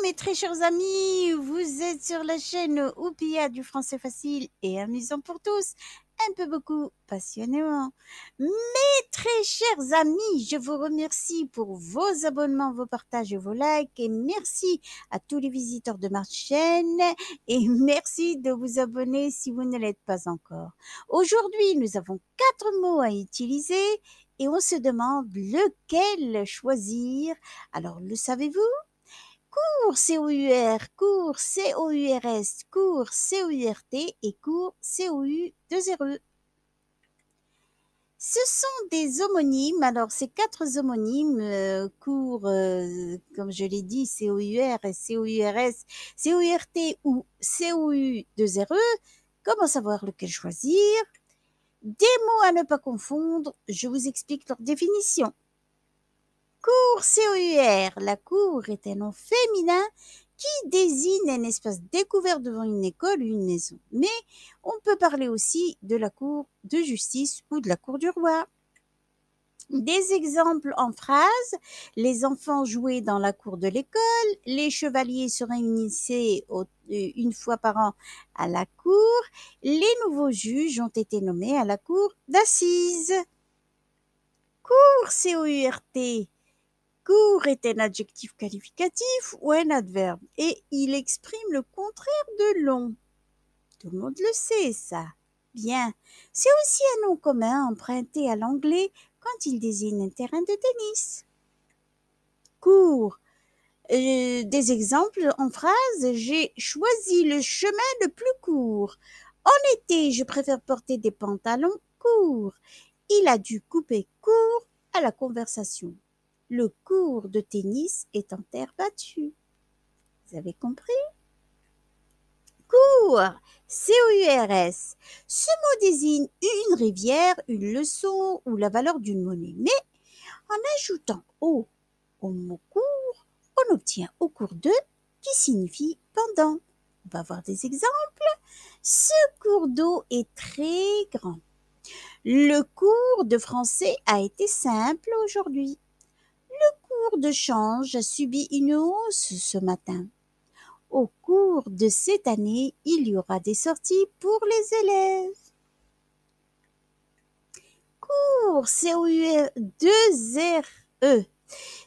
mes très chers amis, vous êtes sur la chaîne Oupia du français facile et amusant pour tous, un peu beaucoup passionnément. Mes très chers amis, je vous remercie pour vos abonnements, vos partages et vos likes et merci à tous les visiteurs de ma chaîne et merci de vous abonner si vous ne l'êtes pas encore. Aujourd'hui, nous avons 4 mots à utiliser et on se demande lequel choisir. Alors, le savez-vous? Cours C-O-U-R, cours C-O-U-R-S, cours C-O-U-R-T et cours C-O-U-2-R-E. Ce sont des homonymes. Alors, ces 4 homonymes, cours, comme je l'ai dit, C-O-U-R, C-O-U-R-S, C-O-U-R-T ou C-O-U-2-R-E. Comment savoir lequel choisir? Des mots à ne pas confondre, je vous explique leur définition. Cours C-O-U-R, la cour est un nom féminin qui désigne un espace découvert devant une école ou une maison. Mais on peut parler aussi de la cour de justice ou de la cour du roi. Des exemples en phrases: les enfants jouaient dans la cour de l'école, les chevaliers se réunissaient une fois par an à la cour, les nouveaux juges ont été nommés à la cour d'assises. Cour C-O-U-R-T. Court est un adjectif qualificatif ou un adverbe et il exprime le contraire de long. Tout le monde le sait, ça. Bien. C'est aussi un nom commun emprunté à l'anglais quand il désigne un terrain de tennis. Court. Des exemples en phrase: j'ai choisi le chemin le plus court. En été, je préfère porter des pantalons courts. Il a dû couper court à la conversation. Le court de tennis est en terre battue. Vous avez compris? Cours, C-O-U-R-S. Ce mot désigne une rivière, une leçon ou la valeur d'une monnaie. Mais en ajoutant au mot cours, on obtient au cours de qui signifie pendant. On va voir des exemples. Ce cours d'eau est très grand. Le cours de français a été simple aujourd'hui. Le cours de change a subi une hausse ce matin. Au cours de cette année, il y aura des sorties pour les élèves. Cours, C-O-U-R-2-R-E.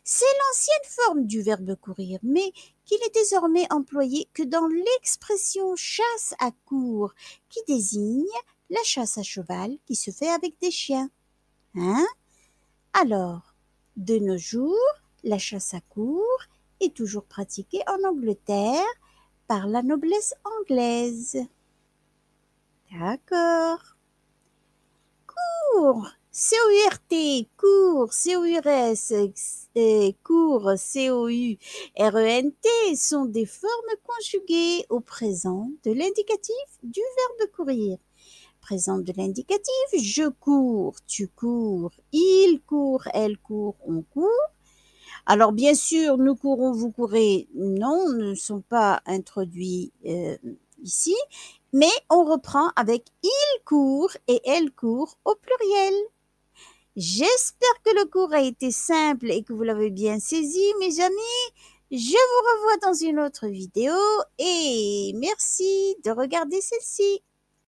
C'est l'ancienne forme du verbe courir, mais qui n'est désormais employé que dans l'expression chasse à court, qui désigne la chasse à cheval qui se fait avec des chiens. Hein? Alors, de nos jours, la chasse à court est toujours pratiquée en Angleterre par la noblesse anglaise. D'accord. Cours, C-O-U-R-T, cours, C-O-U-R-S, cours, C-O-U-R-E-N-T sont des formes conjuguées au présent de l'indicatif du verbe courir. Présent de l'indicatif: je cours, tu cours, il court, elle court, on court. Alors bien sûr, nous courons, vous courez, non, ne sont pas introduits ici, mais on reprend avec il court et elle court au pluriel. J'espère que le cours a été simple et que vous l'avez bien saisi, mes amis. Je vous revois dans une autre vidéo et merci de regarder celle-ci.